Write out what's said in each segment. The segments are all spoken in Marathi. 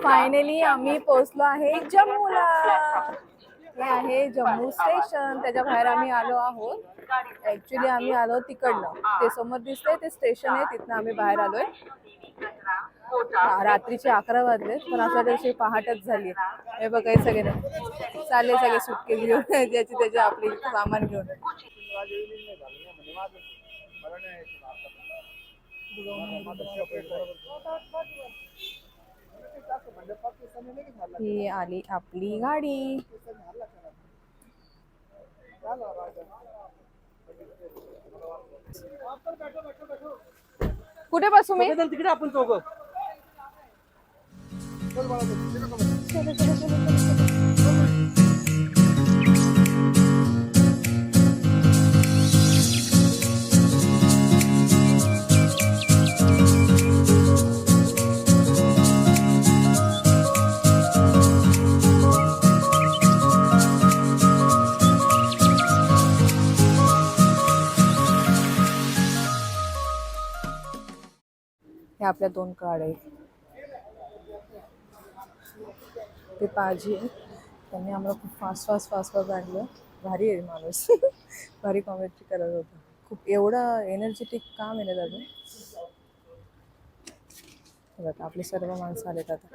फायनली आम्ही पोहोचलो आहे जम्मूला. हे आहे जम्मू स्टेशन. त्याच्या बाहेर आम्ही आलो आहोत. ऍक्च्युली आम्ही आलो तिकडनं. ते समोर दिसतंय ते स्टेशन आहे, तिथनं आम्ही बाहेर आलोय. रात्रीचे 11 वाजले, पण असं दिवशी पहाटच झाली. हे बघा सगळे चालले सगळे सुटकेस घेऊन, ज्याची त्याची आपली सामान घेऊन. ही आली आपली गाडी. कुठे बसू मी? तिकडे आपण चौघ. हे आपल्या 2 कार्ड आहेत. ते पाजी त्यांनी आम्हाला खूप फास्ट आणलं. भारी आहे माणूस. भारी कॉमेडी करत होता. खूप एवढं एनर्जेटिक काम आहे ना दादा. बघा आपली सर्व माणसं आलेत आता.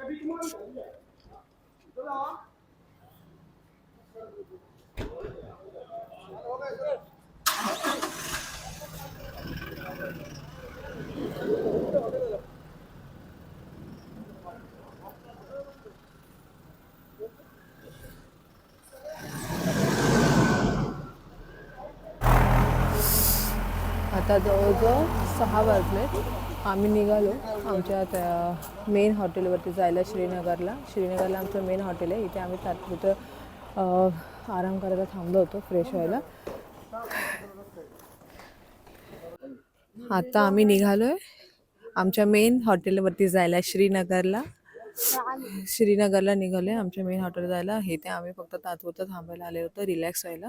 आता जवळजवळ 6 वाजले. आम्ही निघालो आमच्या त्या मेन हॉटेलवरती जायला श्रीनगरला. आमचं मेन हॉटेल आहे. इथे आम्ही तिथं आराम करायला थांबलो होतो, फ्रेश व्हायला. आता आम्ही निघालोय आमच्या मेन हॉटेलवरती जायला श्रीनगरला निघालोय आमच्या मेन हॉटेल जायला. हे ते आम्ही फक्त तात्पुरतं थांबायला आले होतो, रिलॅक्स व्हायला.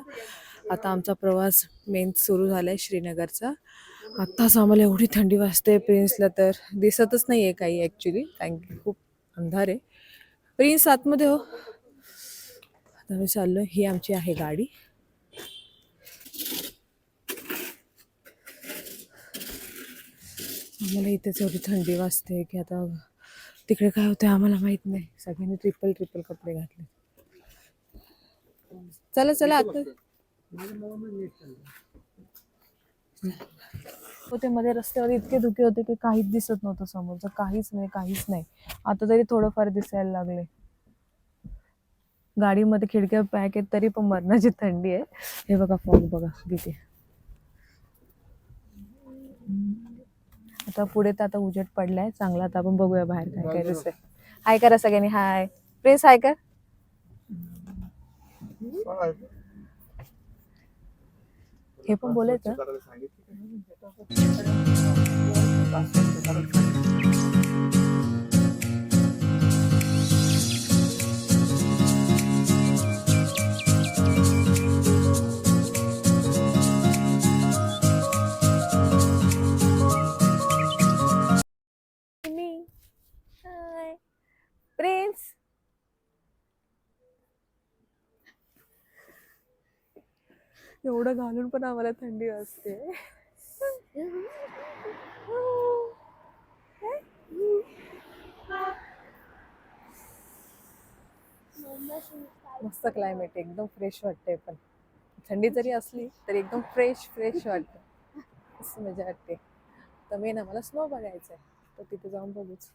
आता आमचा प्रवास मेन सुरू झालाय श्रीनगरचा. आत्ताच आम्हाला एवढी थंडी वाजते. प्रिन्सला तर दिसतच नाही आहे काही ॲक्च्युली, कारण की खूप अंधार आहे. प्रिन्स आतमध्ये हो. आता आम्ही चाललो. ही आमची आहे गाडी. आम्हाला इथेच एवढी थंडी वाजते की आता तिकडे काय होतं आम्हाला माहित नाही. सगळ्यांनी ट्रिपल कपडे घातले. चला चला आता होते. मध्ये रस्त्यावर इतके धुके होते की काहीच दिसत नव्हतं समोरचं. काहीच नाही. आता तरी थोडंफार दिसायला लागले. गाडीमध्ये खिडक्या पॅक आहेत तरी पण मरणाची थंडी आहे. हे बघा फॉग बघा किती. आता पुढे तर आता उजेड पडलाय चांगला. आता आपण बघूया बाहेर काय काय दिसतंय. हाय करा सगळ्यांनी. हाय प्रिन्स हाय कर. हे पण बोलायचं. प्रिन्स एवढं घालून पण आम्हाला थंडी वाजते. मस्त क्लायमेट एकदम फ्रेश वाटते. पण थंडी जरी असली तरी एकदम फ्रेश वाटते. मस्त मजा वाटते. तर मेन आम्हाला स्नो बघायचं आहे, तर तिथे जाऊन बघूच.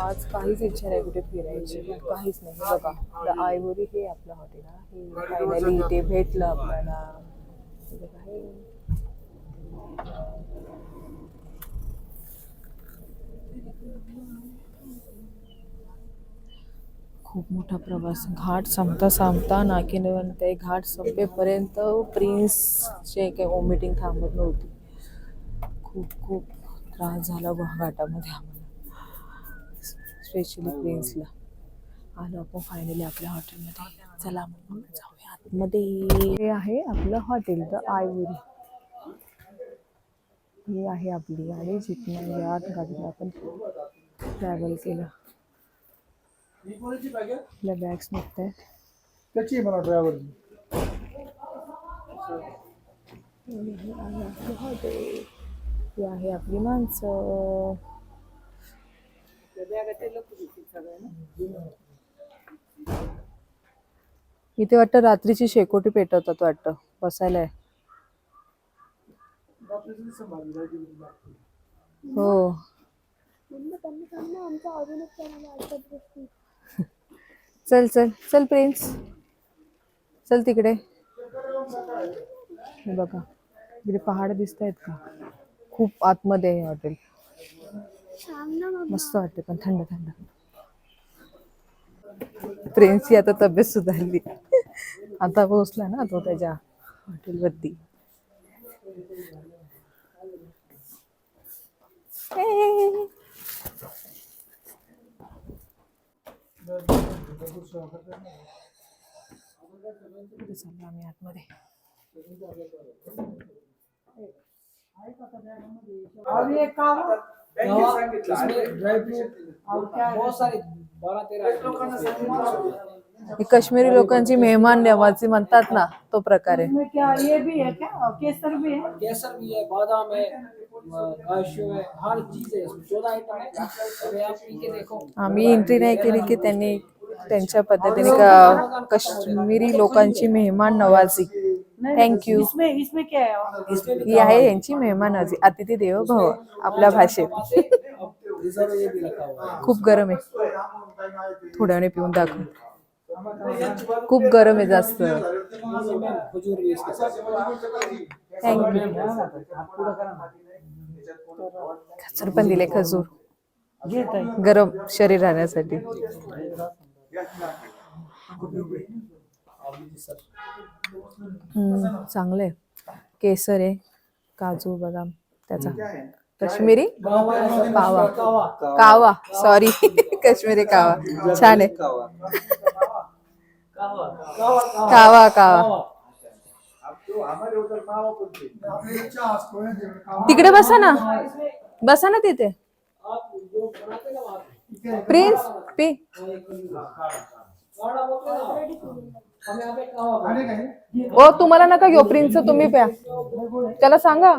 आज काहीच इच्छा नाही कुठे फिरायची, काहीच नाही. हे बघा द आयव्हरी हे आपलं हॉटेल आहे. फायनली ते भेटलं आपल्याला. हे बघा हे. खूप मोठा प्रवास, घाट संपता नाकेनंतर घाट संपेपर्यंत प्रिन्सचे काही वॉमिटिंग थांबत नव्हती. खूप खूप त्रास झाला घाटामध्ये आम्हाला, स्पेशली प्रिन्सला. आलो आपण फायनली आपल्या हॉटेलमध्ये. चला मग जाऊया आतमध्ये. हे आहे आपलं हॉटेल द आयव्हरी. ही आहे आपली गाडी, जिथनं या गाडीला आपण ट्रॅव्हल केलं. आपल्या बॅग्स निघत आहेत. त्याची मला ड्रायव्हर ही आहे आपली माणसं. इथे वाटतं रात्रीची शेकोटी पेटवतात वाटतं, बसायला आहे. हो. चल चल चल प्रिन्स, चल तिकडे. हे बघा इकडे पहाड दिसत आहेत का, खूप आतमध्ये आहे हॉटेल. मस्त वाटते पण थंड थंड. प्रिन्सची आता तब्येत सुधारली, आता पोहोचला ना तो त्याच्या हॉटेलवरती. चाललो आम्ही आतमध्ये. और ये कावा इसमें ड्राई फ्रूट और क्या बहुत सारे 12-13 ही काश्मीरी लोकांची मेहमान नवाजी म्हणतात ना, तो प्रकार आहे. इसमें क्या ये भी है, क्या केसर भी है? केसर भी है, बादाम है, काशू है, हर चीज है इसमें 14 आइटम है। अरे आप पी के देखो. आम्ही एंट्री नाही केली की त्यांनी त्यांच्या पद्धतीने काश्मीरी लोकांची मेहमान नवाजी. थँक्यू. इसमें इसमें क्या है? ही आहे यांची मेहमान नवाजी, अतिथी देवो भव आपल्या भाषेत. खूप गरम आहे, थोड्या वेळ पिऊन दाखव. खूप गरम आहे जास्त. थँक्यू. खजूर पण दिले, खजूर गरम शरीर राहण्यासाठी. चांगले. केसर आहे, काजू बदाम त्याचा. काश्मीरी कावा, कावा सॉरी काश्मीरी कावा छान आहे. कावा कावा. तिकडे बसा ना, बसा ना तिथे. Prince P. ओ तुम्हाला नका घेऊ प्रिन्स, तुम्ही प्या. त्याला सांगा.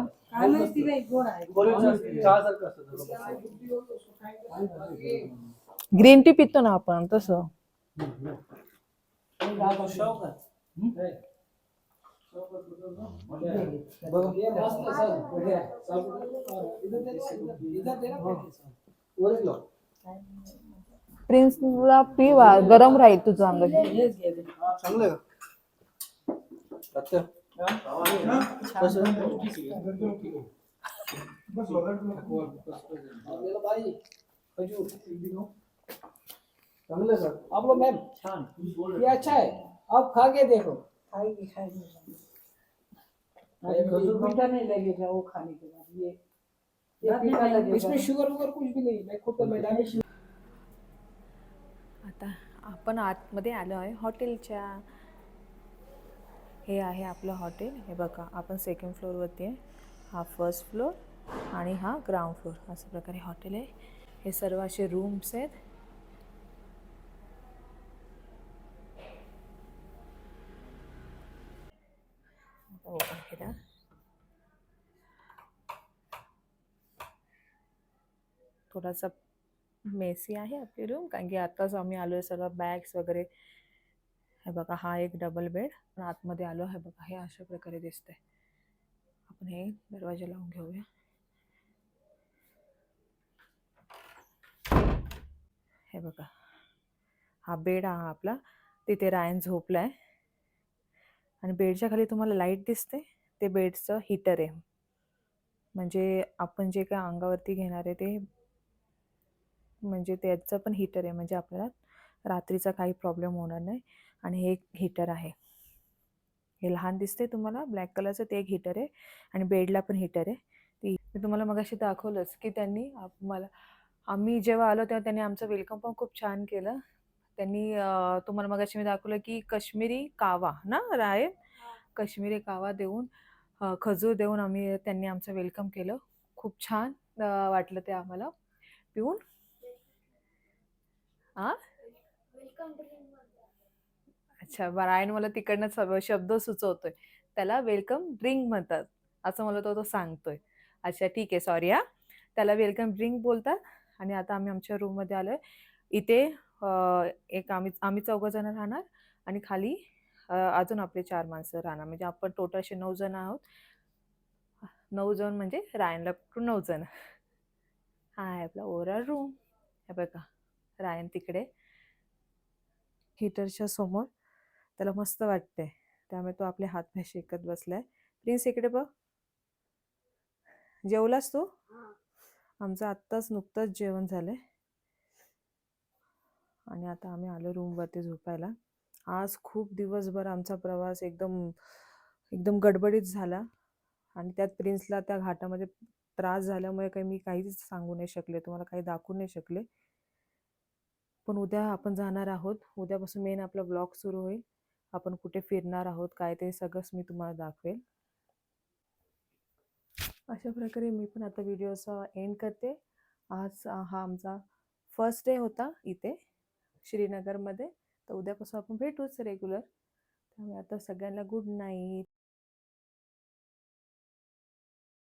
ग्रीन टी पितो ना आपण तसं. प्रिन्सला पिवा, गरम राहील तुझं अंग. चांगलं आप लोग मैम ये अच्छा है, आप खा के देखो. खाएगी मीठा नहीं लगेगा वो खाने के बाद. ये मीठा लगेगा. इसमें शुगर वगैरह कुछ भी नहीं. मैं खुद मैदान में. आता आपण आतमध्ये आलो आहे हॉटेलच्या. हे आहे आपलं हॉटेल. हे बघा आपण सेकंड फ्लोअरवरती आहे, हा फर्स्ट फ्लोअर आणि हा ग्राउंड फ्लोअर, अशा प्रकारे हॉटेल आहे. हे सर्व असे रूम्स आहेत. ओपन केला. थोडासा मेसी आहे आपली रूम, कारण की आताच आम्ही आलो आहे, सगळं बॅग्स वगैरे. हे बघा हा एक डबल बेड. पण आतमध्ये आलो. हे बघा हे अशा प्रकारे दिसतंय. आपण हे दरवाजा लावून घेऊया. हे बघा, हा बेड हा आपला, तिथे रायन झोपलाय आणि बेडच्या खाली तुम्हाला लाईट दिसते, ते बेडचं हीटर आहे. म्हणजे आपण जे काय अंगावरती घेणार आहे ते, म्हणजे त्याचं पण हीटर आहे, म्हणजे आपल्याला रात्रीचा काही प्रॉब्लेम होणार नाही. आणि हे एक हीटर आहे, हे लहान दिसते तुम्हाला ब्लॅक कलरचं, ते एक हीटर आहे. आणि बेडला पण हीटर आहे. ती मी तुम्हाला मगाशी दाखवलंच की त्यांनी आम्ही जेव्हा आलो तेव्हा त्यांनी आमचं वेलकम पण खूप छान केलं. त्यांनी तुम्हाला मगाशी मी दाखवलं की काश्मीरी कावा ना राय, काश्मीरी कावा देऊन, खजूर देऊन त्यांनी आमचं वेलकम केलं. खूप छान वाटलं ते आम्हाला पिऊन. आ अच्छा, रायन मला तिकडनं शब्द सुचवतोय, त्याला वेलकम ड्रिंक म्हणतात असं मला तो सांगतोय. अच्छा ठीक आहे, सॉरी हा, त्याला वेलकम ड्रिंक बोलतात. आणि आता आम्ही आमच्या रूममध्ये आलोय. इथे एक आम्ही 4 जण राहणार आणि खाली अजून आपले 4 माणसं राहणार, म्हणजे आपण टोटल असे 9 जण आहोत. 9 जण म्हणजे रायनला पकडून 9 जण. हा आहे आपला ओव्हरऑल रूम. हे बघा, रायन तिकडे हीटरच्या समोर, त्याला मस्त वाटतंय, त्यामुळे तो आपले हातपाय शेकत बसलाय. प्रिन्स इकडे बघ, जेवलास तू? आमचं आत्ताच नुकतंच जेवण झालंय आणि आता आम्ही आलो रूमवरती झोपायला. आज खूप दिवसभर आमचा प्रवास एकदम एकदम गडबडीत झाला आणि त्यात प्रिन्सला त्या घाटामध्ये त्रास झाल्यामुळे मी काहीच सांगू नाही शकले, तुम्हाला काही दाखवू नाही शकले. पण उद्या आपण जाणार आहोत, उद्यापासून मेन आपला ब्लॉग सुरू होईल. आपण कुठे फिरणार आहोत काय ते सगळंच मी तुम्हाला दाखवेल. अशा प्रकारे मी पण आता व्हिडिओचा एंड करते. आज हा आमचा फर्स्ट डे होता इथे श्रीनगरमध्ये, तर उद्यापासून आपण भेटूच रेग्युलर. त्यामुळे आता सगळ्यांना गुड नाईट.